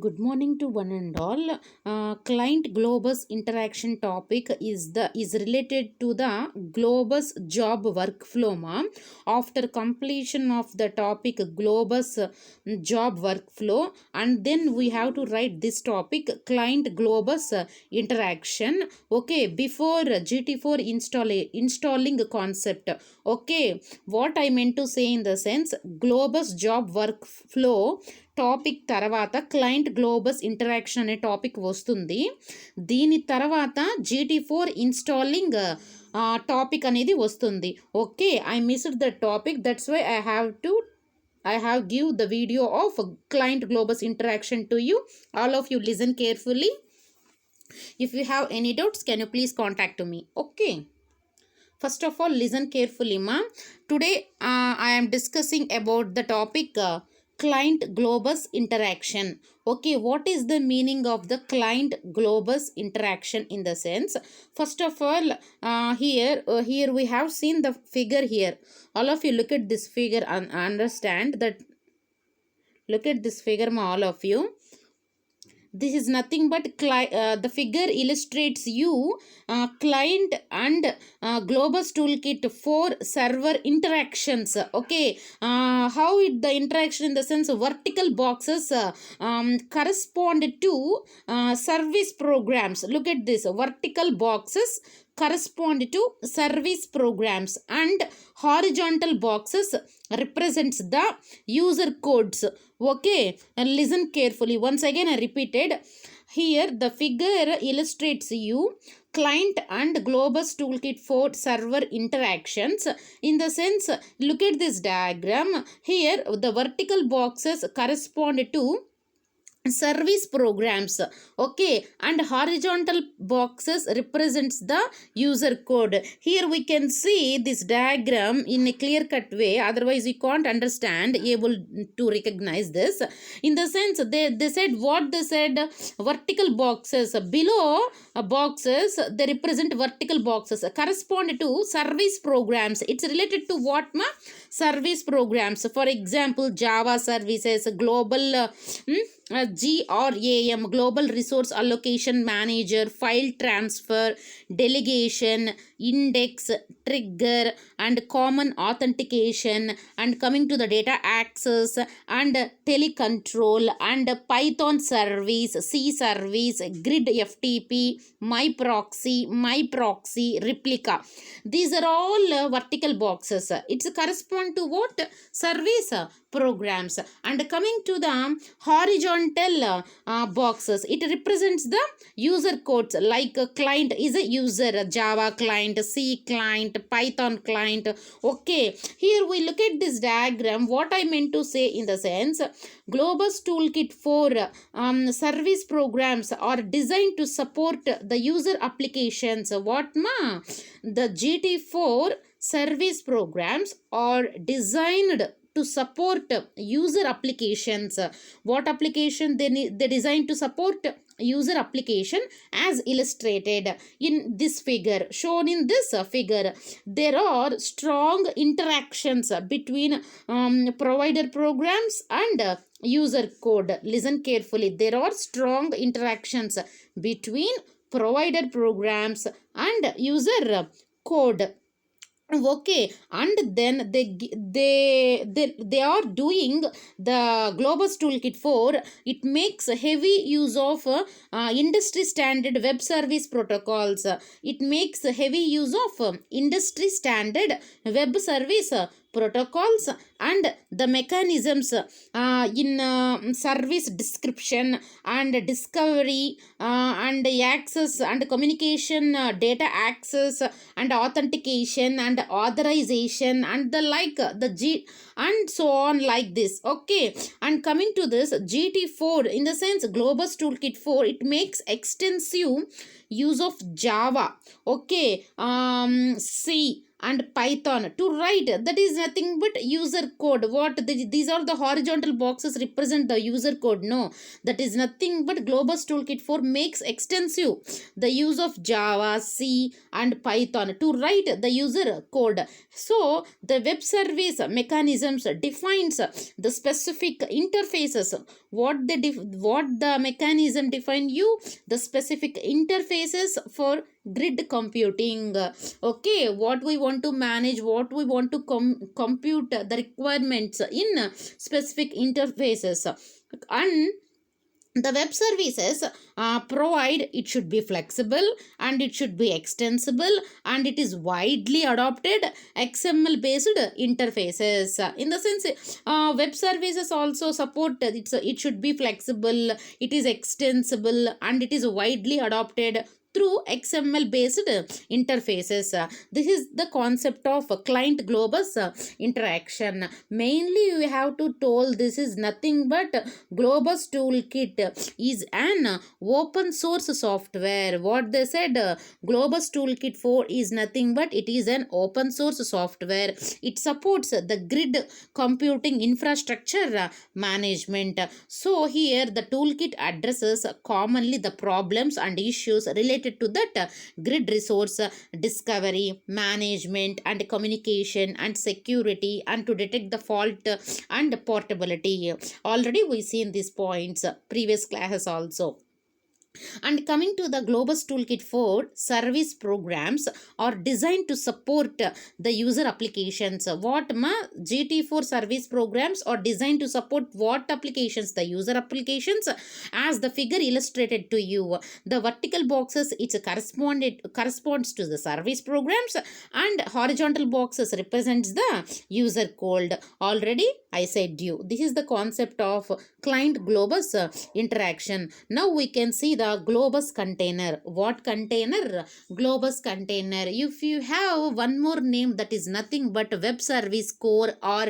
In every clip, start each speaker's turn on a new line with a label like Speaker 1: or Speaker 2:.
Speaker 1: Good morning to one and all. Client globus interaction topic is related to the globus job workflow. Ma. After completion of the topic globus job workflow, and then we have to write this topic client globus interaction. Okay, before GT4 installing concept. Okay, what I meant to say in the sense globus job workflow topic తర్వాత client Globus interaction అనే topic వస్తుంది. దీని తర్వాత GT4 installing topic అనేది వస్తుంది. Okay, I missed the topic, that's why I have give the video of client globus interaction to you. All of you listen carefully. If you have any doubts, can you please contact me? Okay. First of all, listen carefully, ma. Today, I am discussing about the topic client globus interaction. Okay, what is the meaning of the client globus interaction in the sense? First of all, here we have seen the figure here. All of you look at this figure and understand that. Look at this figure, ma, all of you. This is nothing but the figure illustrates you client and globus toolkit for server interactions. Okay, how the interaction in the sense of vertical boxes correspond to service programs. Look at this, vertical boxes correspond to service programs and horizontal boxes represents the user codes. Okay, and listen carefully. Once again I repeated. Here the figure illustrates you client and globus toolkit for server interactions. In the sense, look at this diagram. Here the vertical boxes correspond to service programs, okay, and horizontal boxes represents the user code. Here we can see this diagram in a clear cut way, otherwise we can't understand, able to recognize this. In the sense, they said what they said, vertical boxes below boxes, they represent vertical boxes correspond to service programs. It's related to what, ma? Service programs. For example, Java services, global GRAM, Global Resource Allocation Manager, File Transfer, Delegation, Index, Trigger, and Common Authentication, and coming to the data access, and telecontrol, and Python service, C service, grid FTP, my proxy, replica. These are all vertical boxes. It's correspond to what? Service programs. And coming to the horizontal boxes, it represents the user codes, like a client is a user, Java client, C client, Python client. Okay, here we look at this diagram. What I meant to say in the sense, globus toolkit for service programs are designed to support the user applications. What, ma? The GT4 service programs are designed to support user applications. What application they designed to support? User application, as illustrated in this figure. Shown in this figure, there are strong interactions between provider programs and user code. Listen carefully. There are strong interactions between provider programs and user code. Okay, and then they are doing the globus toolkit for it makes heavy use of industry standard web service protocols. It makes heavy use of industry standard web service protocols and the mechanisms in service description and discovery and access and communication, data access and authentication and authorization and the like, the G and so on, like this. Okay, and coming to this GT4 in the sense globus toolkit 4, it makes extensive use of Java, okay, C and Python to write. That is nothing but user code. These are the horizontal boxes represent the user code. No, that is nothing but globus toolkit 4 makes extensive the use of Java, C and Python to write the user code. So the web service mechanisms defines the specific interfaces. What the mechanism define you? The specific interfaces for grid computing. Okay, what we want to manage, what we want to compute the requirements in specific interfaces. And the web services provide, it should be flexible and it should be extensible and it is widely adopted XML based interfaces. In the sense, web services also support, it should be flexible, it is extensible and it is widely adopted through XML based interfaces. This is the concept of client globus interaction. Mainly we have to told this is nothing but globus toolkit is an open source software. What they said, globus toolkit 4 is nothing but it is an open source software. It supports the grid computing infrastructure management. So here the toolkit addresses commonly the problems and issues related to that grid resource discovery, management and communication and security, and to detect the fault and portability. Already we seen these points previous classes also. And coming to the globus toolkit 4, service programs are designed to support the user applications. What ma GT4 service programs are designed to support what applications? The user applications, as the figure illustrated to you. The vertical boxes, it corresponds to the service programs and horizontal boxes represents the user code. Already I said you, this is the concept of client globus interaction. Now we can see the globus container. What container? Globus container. If you have one more name, that is nothing but web service core or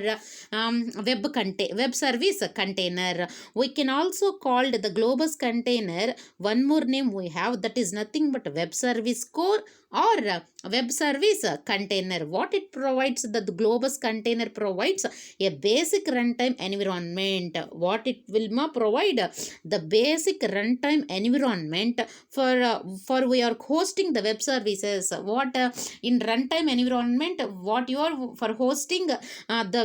Speaker 1: web service container. We can also call the globus container. One more name we have, that is nothing but web service core or web service container. What it provides, the globus container provides a basic runtime environment. What it will provide? The basic runtime environment for we are hosting the web services. What in runtime environment, what you are for hosting the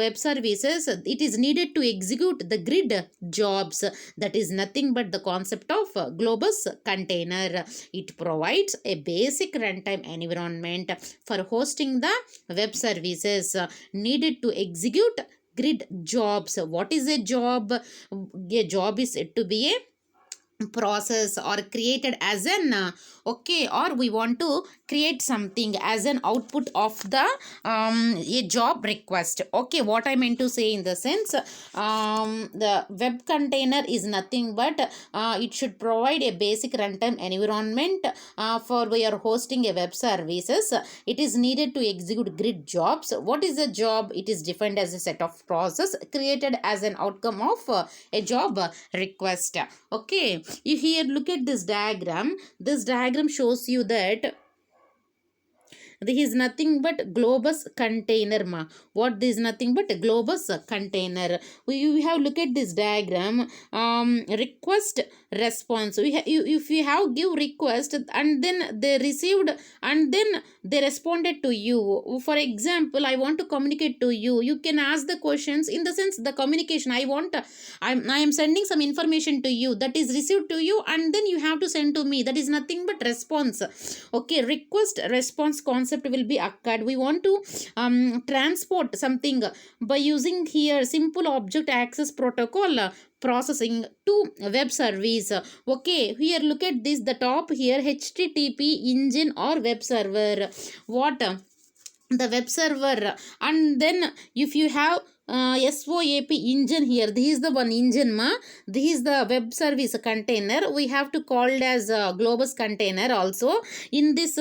Speaker 1: web services, it is needed to execute the grid jobs. That is nothing but the concept of globus container. It provides a basic runtime environment for hosting the web services needed to execute grid jobs. What is a job? A job is said to be a process or created as an or we want to create something as an output of the a job request. Okay, what I meant to say in the sense, the web container is nothing but it should provide a basic runtime environment for we are hosting a web services. It is needed to execute grid jobs. What is a job? It is defined as a set of process created as an outcome of a job request. Okay, you here look at this diagram. This diagram shows you that this is nothing but globus container ma. What this is nothing but globus container. We have look at this diagram. Request response. If you have give request and then they received and then they responded to you. For example, I want to communicate to you. You can ask the questions in the sense the communication. I am sending some information to you that is received to you and then you have to send to me. That is nothing but response. Okay, request response concept will be occurred. We want to transport something by using here simple object access protocol processing to web service. Okay, here look at this, the top here, HTTP engine or web server. What the web server, and then if you have SOAP engine here. This is the one engine ma. This is the web service container. We have to call it as a globus container also. In this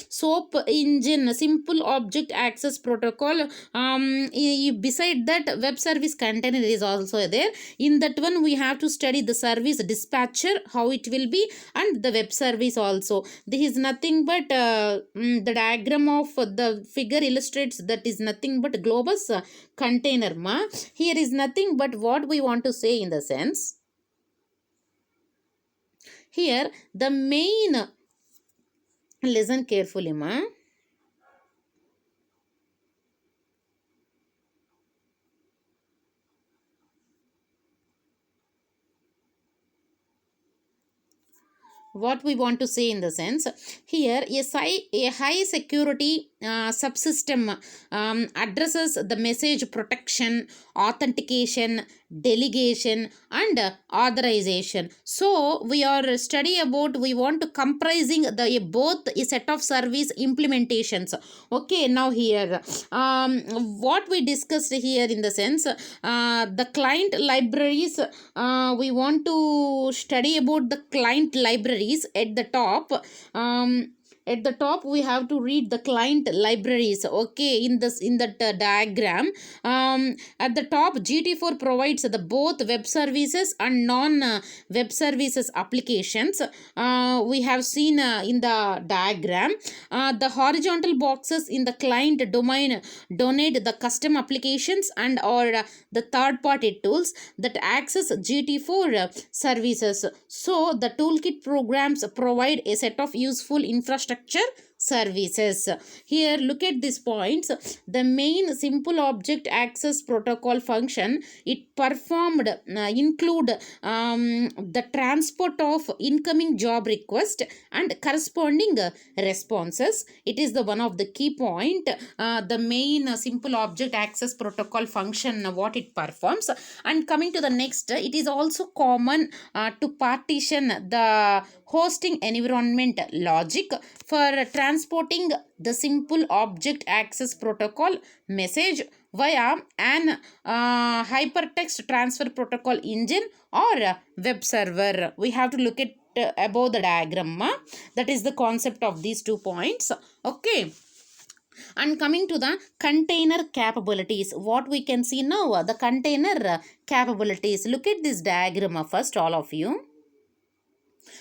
Speaker 1: SOAP engine, simple object access protocol, beside that web service container is also there. In that one we have to study the service dispatcher, how it will be, and the web service also. This is nothing but the diagram of the figure illustrates that is nothing but globus container ma. Here is nothing but what we want to say in the sense. Here the main, listen carefully ma. What we want to say in the sense, here a high security subsystem addresses the message protection, authentication, delegation, and authorization. So we are study about, we want to comprising the both a set of service implementations. Okay, now here what we discussed here in the sense, the client libraries, we want to study about the client libraries at the top. At the top we have to read the client libraries. Okay, in that diagram, at the top GT4 provides the both web services and non web services applications. We have seen in the diagram, the horizontal boxes in the client domain donate the custom applications and or the third party tools that access GT4 services. So the toolkit programs provide a set of useful infrastructure services. Here look at these points. The main simple object access protocol function, it performed include the transport of incoming job request and corresponding responses. It is the one of the key point, the main simple object access protocol function, what it performs. And coming to the next, it is also common to partition the hosting environment logic for transporting the simple object access protocol message via an hypertext transfer protocol engine or web server. We have to look at above the diagram. That is the concept of these 2 points. Okay. And coming to the container capabilities, what we can see now, the container capabilities. Look at this diagram first, all of you.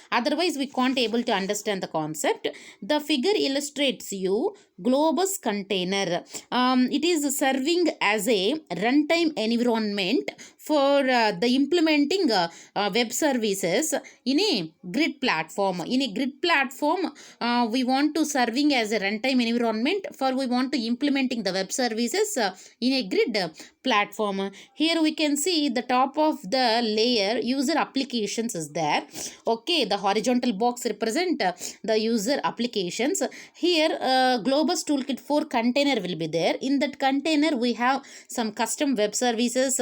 Speaker 1: Otherwise we can't able to understand the concept. The figure illustrates you globus container. It is serving as a runtime environment for the implementing web services in a grid platform. In a grid platform, we want to serving as a runtime environment for we want to implementing the web services in a grid platform. Here we can see the top of the layer user applications is there. Okay, the horizontal box represent the user applications. Here globus toolkit 4 container will be there. In that container we have some custom web services,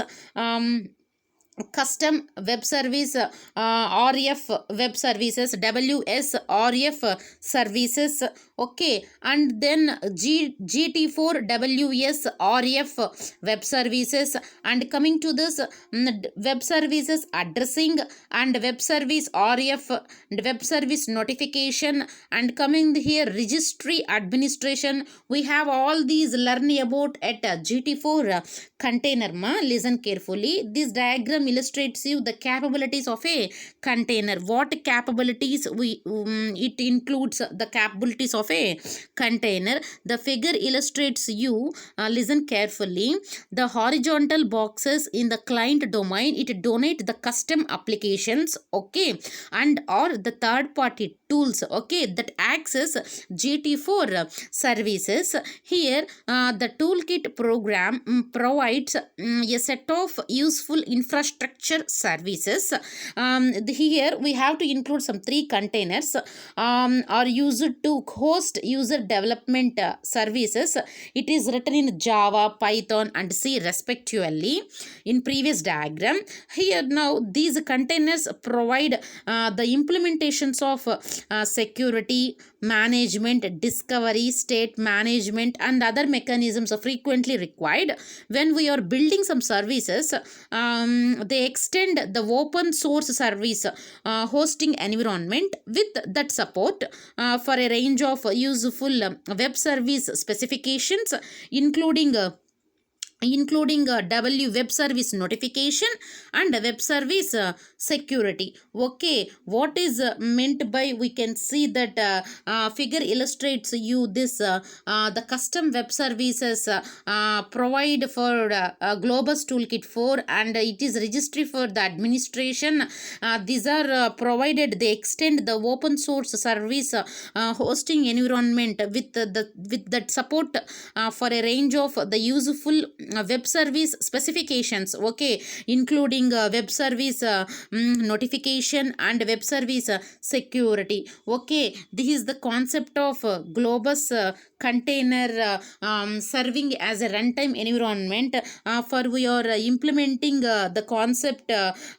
Speaker 1: custom web service, RF web services, WS RF services. Okay, and then GT4 WS RF web services. And coming to this web services addressing and web service RF and web service notification, and coming here registry administration. We have all these learning about at GT4 container. Listen carefully. This diagram illustrates you the capabilities of a container. What capabilities we it includes the capabilities of a container. The figure illustrates you, listen carefully, the horizontal boxes in the client domain, it donate the custom applications, okay, and or the third party tools, okay, that access GT4 services. Here the toolkit program provides a set of useful infrastructure services. Here we have to include some 3 containers are used to host user development services. It is written in Java, Python and C respectively in previous diagram. Here now these containers provide the implementations of security management, discovery, state management, and other mechanisms are frequently required. When we are building some services, they extend the open source service hosting environment with that support for a range of useful web service specifications, including W web service notification and web service security. Okay, what is meant by, we can see that figure illustrates you this the custom web services provide for globus toolkit 4, and it is registry for the administration. These are provided, they extend the open source service hosting environment with that support for a range of the useful web service specifications, okay, including web service notification and web service security. Okay, this is the concept of globus container serving as a runtime environment for we are implementing the concept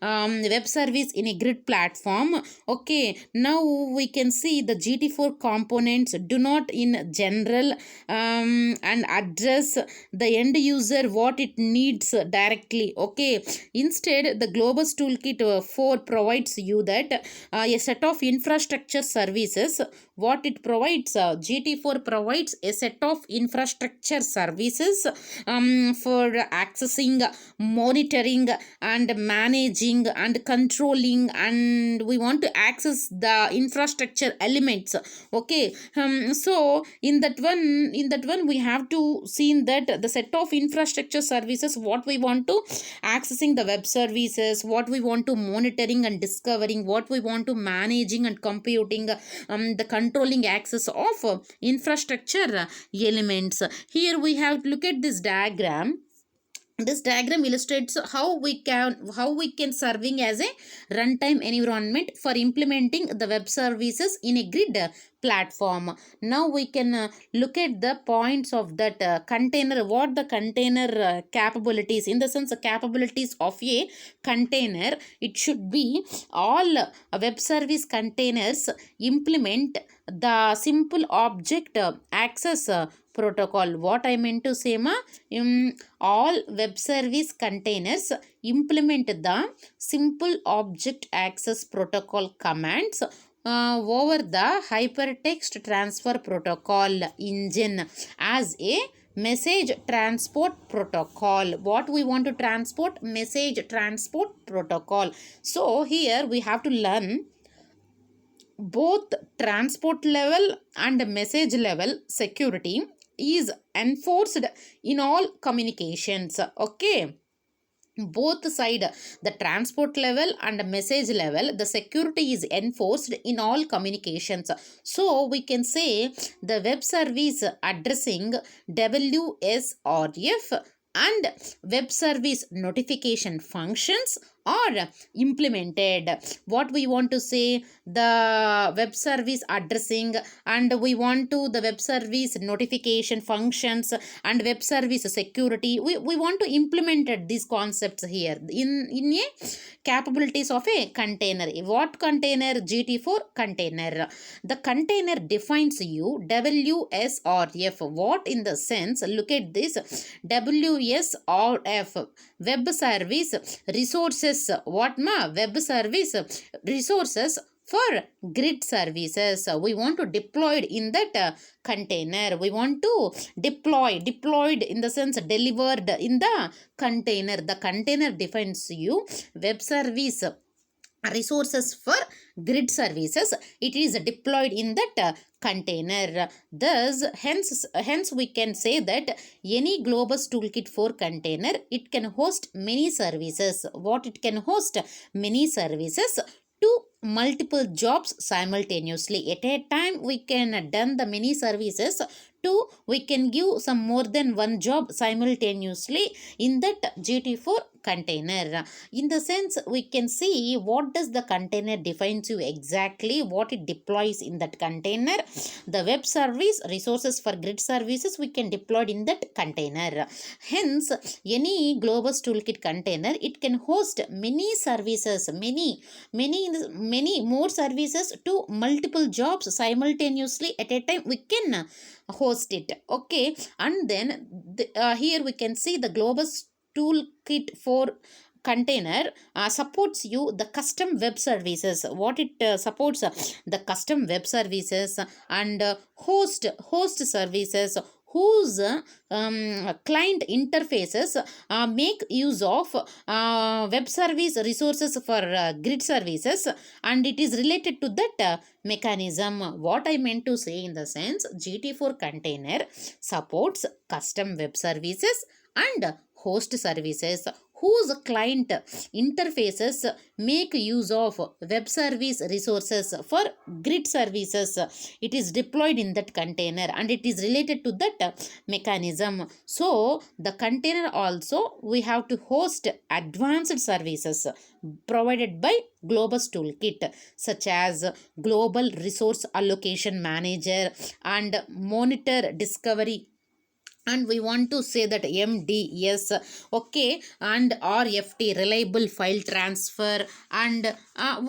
Speaker 1: web service in a grid platform. Okay, now we can see the GT4 components do not in general and address the end user what it needs directly. Okay, instead the globus toolkit 4 provides you that a set of infrastructure services. What it provides, GT4 provides a set of infrastructure services for accessing, monitoring and managing and controlling, and we want to access the infrastructure elements. Okay, so in that one we have to see that the set of infrastructure services, what we want to accessing the web services, what we want to monitoring and discovering, what we want to managing and computing, the controlling access of infrastructure elements. Here we have to look at this diagram. This diagram illustrates how we can serving as a runtime environment for implementing the web services in a grid platform. Now we can look at the points of that container, what the container capabilities, in the sense the capabilities of a container. It should be all web service containers implement the simple object access protocol. What I meant to say, all web service containers implement the simple object access protocol commands over the hypertext transfer protocol engine as a message transport protocol. What we want to transport? Message transport protocol. So here we have to learn both transport level and message level security is enforced in all communications. Okay, both side, the transport level and message level, the security is enforced in all communications. So we can say the web service addressing WSRF and web service notification functions are implemented. What we want to say, the web service addressing and we want to the web service notification functions and web service security, we want to implement these concepts here in a capabilities of a container. What container? GT4 container. The container defines you WSRF. What in the sense? Look at this. WSRF, web service resources. What web service resources for grid services. We want to deploy in that container. We want to deployed in the sense delivered in the container. The container defines you web service resources for grid services. It is deployed in that container. Thus hence we can say that any globus toolkit 4 container, it can host many services. What it can host? Many services to multiple jobs simultaneously. At a time we can done the many services to we can give some more than one job simultaneously in that GT4 container. In the sense we can see what does the container defines you exactly, what it deploys in that container. The web service resources for grid services we can deploy in that container. Hence any globus toolkit container, it can host many services, many many more services to multiple jobs simultaneously at a time, we can host it. Okay, and then here we can see the globus toolkit for container supports you the custom web services. What it supports, the custom web services and host services whose client interfaces make use of web service resources for grid services, and it is related to that mechanism. What I meant to say in the sense, GT4 container supports custom web services and host services whose client interfaces make use of web service resources for grid services. It is deployed in that container and it is related to that mechanism. So the container also we have to host advanced services provided by globus toolkit, such as global resource allocation manager and monitor discovery, and we want to say that MDS. Okay, and RFT, reliable file transfer, and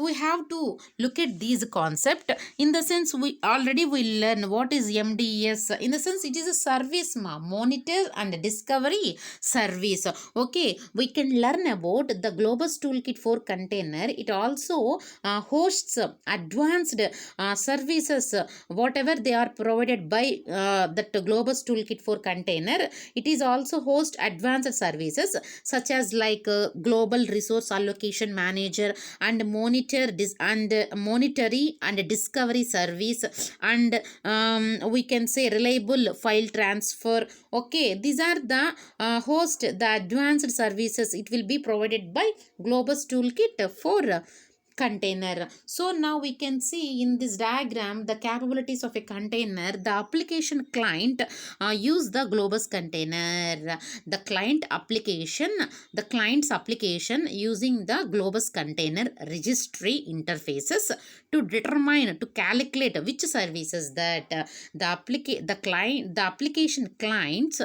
Speaker 1: we have to look at these concept. In the sense, we already will learn what is MDS. In the sense, it is a service, monitor and discovery service. Okay, we can learn about the globus toolkit for container. It also hosts advanced services, whatever they are provided by that globus toolkit for container. It is also host advanced services such as like global resource allocation manager and monitoring and discovery service, and we can say reliable file transfer. Okay, these are the host the advanced services. It will be provided by globus toolkit for container. So now we can see in this diagram the capabilities of a container. The application client use the globus container. The client's application using the globus container registry interfaces to determine, to calculate which services that the application clients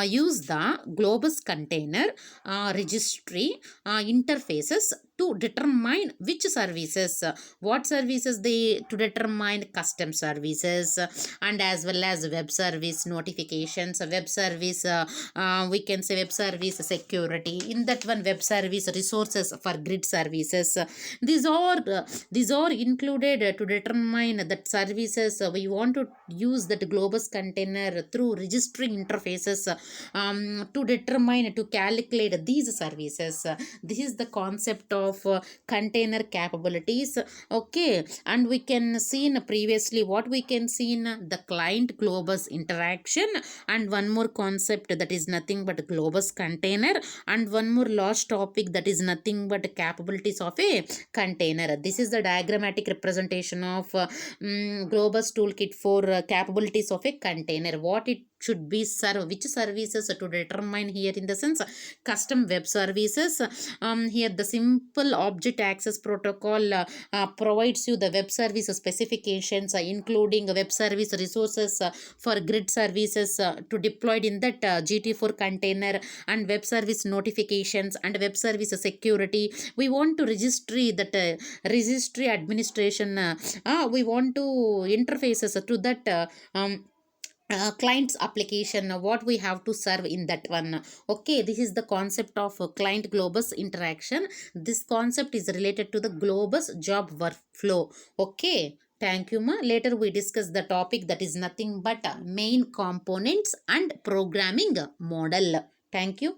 Speaker 1: use the globus container registry interfaces to determine which services, what services they, to determine custom services, and as well as web service notifications, web service we can say web service security. In that one, web service resources for grid services. These are included to determine that services we want to use that globus container through registering interfaces to determine, to calculate these services. This is the concept of container capabilities. Okay, and we can see in previously what we can see in the client globus interaction, and one more concept that is nothing but globus container, and one more last topic that is nothing but capabilities of a container. This is the diagrammatic representation of globus toolkit for capabilities of a container. What it should be serve, which services to determine here, in the sense custom web services. Here the simple object access protocol provides you the web service specifications including web service resources for grid services to deployed in that GT4 container, and web service notifications and web service security. We want to registry that registry administration, we want to interfaces to that client's application, what we have to serve in that one. Okay, this is the concept of client globus interaction. This concept is related to the globus job workflow. Okay, thank you, ma. Later we discuss the topic that is nothing but main components and programming model. Thank you.